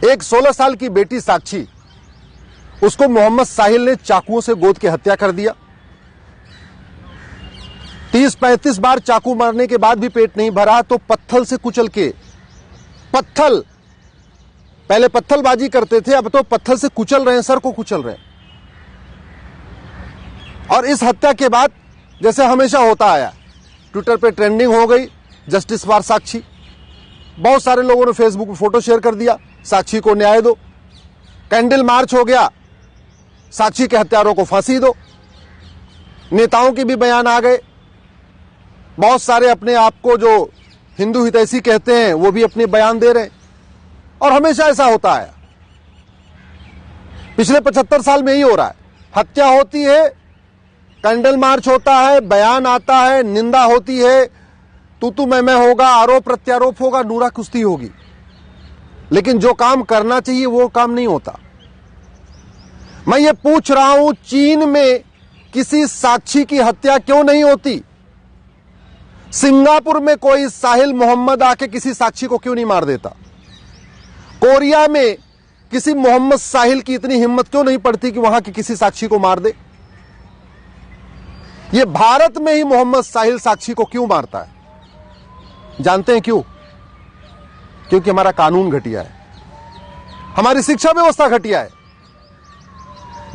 एक 16 साल की बेटी साक्षी, उसको मोहम्मद साहिल ने चाकुओं से गोद के हत्या कर दिया। 30-35 बार चाकू मारने के बाद भी पेट नहीं भरा तो पत्थल से कुचल के, पहले पत्थलबाजी करते थे, अब तो पत्थल से कुचल रहे हैं, सर को कुचल रहे हैं। और इस हत्या के बाद जैसे हमेशा होता आया, ट्विटर पे ट्रेंडिंग हो गई जस्टिस फॉर साक्षी। बहुत सारे लोगों ने फेसबुक पे फोटो शेयर कर दिया, साक्षी को न्याय दो। कैंडल मार्च हो गया, साक्षी के हत्यारों को फांसी दो। नेताओं के भी बयान आ गए, बहुत सारे अपने आप को जो हिंदू हितैषी कहते हैं वो भी अपने बयान दे रहे हैं। और हमेशा ऐसा होता है, पिछले 75 साल में ही हो रहा है। हत्या होती है, कैंडल मार्च होता है, बयान आता है, निंदा होती है, तू मैं होगा, आरोप प्रत्यारोप होगा, नूरा कुश्ती होगी, लेकिन जो काम करना चाहिए वो काम नहीं होता। मैं ये पूछ रहा हूं, चीन में किसी साक्षी की हत्या क्यों नहीं होती? सिंगापुर में कोई साहिल मोहम्मद आके किसी साक्षी को क्यों नहीं मार देता? कोरिया में किसी मोहम्मद साहिल की इतनी हिम्मत क्यों नहीं पड़ती कि वहां की किसी साक्षी को मार दे? ये भारत में ही मोहम्मद साहिल साक्षी को क्यों मारता है? जानते हैं क्यों? क्योंकि हमारा कानून घटिया है, हमारी शिक्षा व्यवस्था घटिया है।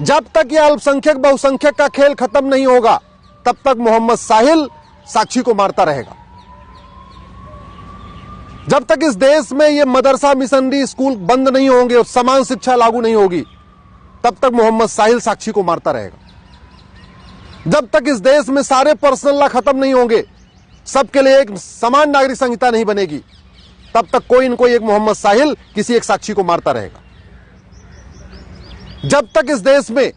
जब तक यह अल्पसंख्यक बहुसंख्यक का खेल खत्म नहीं होगा, तब तक मोहम्मद साहिल साक्षी को मारता रहेगा। जब तक इस देश में ये मदरसा मिशनरी स्कूल बंद नहीं होंगे और समान शिक्षा लागू नहीं होगी, तब तक मोहम्मद साहिल साक्षी को मारता रहेगा। जब तक इस देश में सारे पर्सनल लॉ खत्म नहीं होंगे, सबके लिए एक समान नागरिक संहिता नहीं बनेगी, तब तक कोई न कोई एक मोहम्मद साहिल किसी एक साक्षी को मारता रहेगा। जब तक इस देश में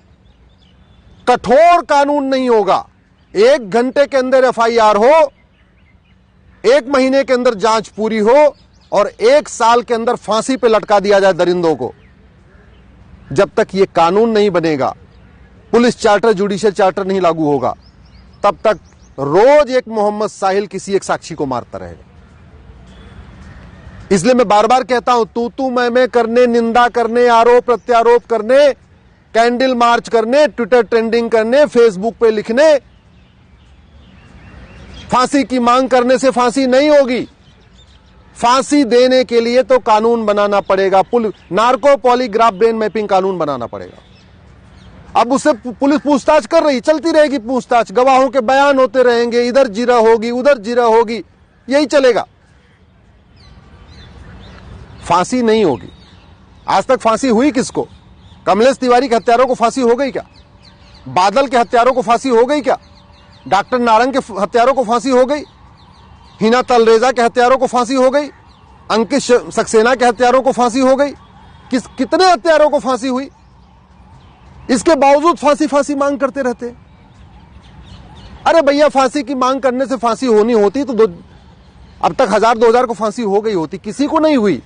कठोर कानून नहीं होगा, 1 घंटे के अंदर एफआईआर हो, 1 महीने के अंदर जांच पूरी हो और 1 साल के अंदर फांसी पे लटका दिया जाए दरिंदों को, जब तक ये कानून नहीं बनेगा, पुलिस चार्टर जुडिशियल चार्टर नहीं लागू होगा, तब तक रोज एक मोहम्मद साहिल किसी एक साक्षी को मारता रहेगा। इसलिए मैं बार बार कहता हूं, तू मैं करने, निंदा करने, आरोप प्रत्यारोप करने, कैंडल मार्च करने, ट्विटर ट्रेंडिंग करने, फेसबुक पे लिखने, फांसी की मांग करने से फांसी नहीं होगी। फांसी देने के लिए तो कानून बनाना पड़ेगा, नार्को पॉलीग्राफ ब्रेन मैपिंग कानून बनाना पड़ेगा। अब उससे पुलिस पूछताछ कर रही, चलती रहेगी पूछताछ, गवाहों के बयान होते रहेंगे, इधर जिरा होगी, उधर जिरा होगी, यही चलेगा। फांसी नहीं होगी। आज तक फांसी हुई किसको? कमलेश तिवारी के हत्यारों को फांसी हो गई क्या? बादल के हत्यारों को फांसी हो गई क्या? डॉक्टर नारंग के हत्यारों को फांसी हो गई? हिना तलरेजा के हत्यारों को फांसी हो गई? अंकित सक्सेना के हत्यारों को फांसी हो गई? कितने हत्यारों को फांसी हुई? इसके बावजूद फांसी मांग करते रहते। अरे भैया, फांसी की मांग करने से फांसी होनी होती तो अब तक 1000-2000 को फांसी हो गई होती, किसी को नहीं हुई।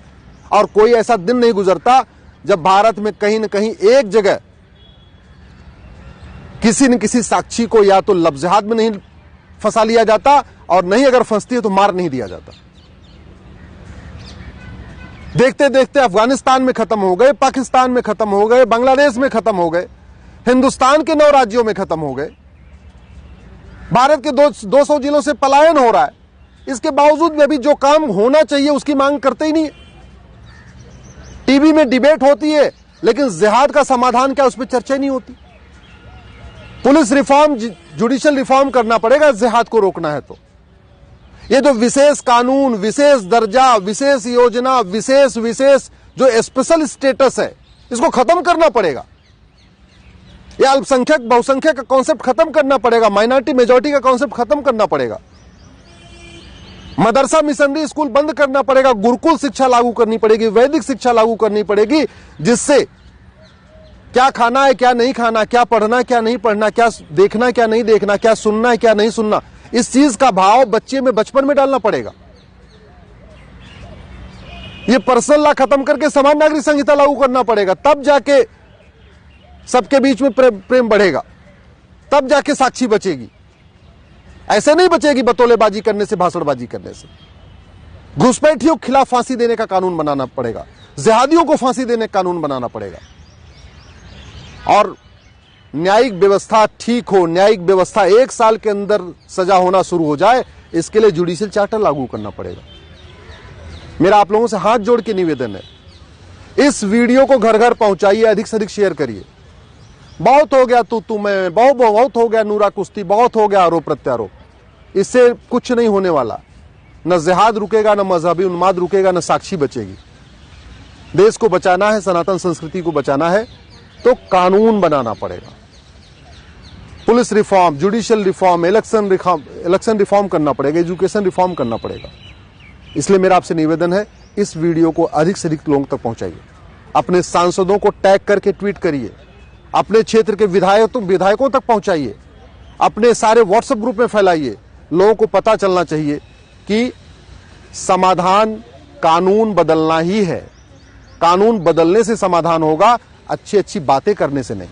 और कोई ऐसा दिन नहीं गुजरता जब भारत में कहीं न कहीं एक जगह किसी न किसी साक्षी को या तो लफ्ज़हात में नहीं फंसा लिया जाता, और नहीं अगर फंसती है तो मार नहीं दिया जाता। देखते देखते अफगानिस्तान में खत्म हो गए, पाकिस्तान में खत्म हो गए, बांग्लादेश में खत्म हो गए, हिंदुस्तान के 9 राज्यों में खत्म हो गए। भारत के 200 जिलों से पलायन हो रहा है। इसके बावजूद भी अभी जो काम होना चाहिए उसकी मांग करते ही नहीं है। टीवी में डिबेट होती है, लेकिन जिहाद का समाधान क्या, उस पर चर्चा नहीं होती। पुलिस रिफॉर्म, जुडिशियल रिफॉर्म करना पड़ेगा जिहाद को रोकना है तो। ये जो विशेष कानून, विशेष दर्जा, विशेष योजना, विशेष जो स्पेशल स्टेटस है, इसको खत्म करना पड़ेगा। ये अल्पसंख्यक बहुसंख्यक का कॉन्सेप्ट खत्म करना पड़ेगा, माइनॉरिटी मेजॉरिटी का कॉन्सेप्ट खत्म करना पड़ेगा। मदरसा मिशनरी स्कूल बंद करना पड़ेगा, गुरुकुल शिक्षा लागू करनी पड़ेगी, वैदिक शिक्षा लागू करनी पड़ेगी, जिससे क्या खाना है, क्या नहीं खाना, क्या पढ़ना, क्या नहीं पढ़ना, क्या देखना, क्या नहीं देखना, क्या सुनना है, क्या नहीं सुनना, इस चीज का भाव बच्चे में बचपन में डालना पड़ेगा। ये पर्सनल लॉ खत्म करके समान नागरिक संहिता लागू करना पड़ेगा, तब जाके सबके बीच में प्रेम बढ़ेगा, तब जाके साक्षी बचेगी। ऐसे नहीं बचेगी बतौलेबाजी करने से, भाषणबाजी करने से। घुसपैठियों के खिलाफ फांसी देने का कानून बनाना पड़ेगा, जिहादियों को फांसी देने का कानून बनाना पड़ेगा। और न्यायिक व्यवस्था ठीक हो, न्यायिक व्यवस्था 1 साल के अंदर सजा होना शुरू हो जाए, इसके लिए जुडिशियल चार्टर लागू करना पड़ेगा। मेरा आप लोगों से हाथ जोड़ के निवेदन है, इस वीडियो को घर घर पहुंचाइए, अधिक से अधिक शेयर करिए। बहुत हो गया तू मैं, बहुत हो गया नूरा कुश्ती, बहुत हो गया आरोप प्रत्यारोप। इससे कुछ नहीं होने वाला, न जिहाद रुकेगा, न मजहबी उन्माद रुकेगा, न साक्षी बचेगी। देश को बचाना है, सनातन संस्कृति को बचाना है तो कानून बनाना पड़ेगा। Police reform, judicial reform, election reform करना पड़ेगा, एजुकेशन रिफॉर्म करना पड़ेगा। इसलिए मेरा आपसे निवेदन है, इस वीडियो को अधिक से अधिक लोगों तक पहुंचाइए। अपने सांसदों को टैग करके ट्वीट करिए, अपने क्षेत्र के विधायकों तक पहुंचाइए, अपने सारे व्हाट्सएप ग्रुप में फैलाइए। लोगों को पता चलना चाहिए कि समाधान कानून बदलना ही है। कानून बदलने से समाधान होगा, अच्छी अच्छी बातें करने से नहीं।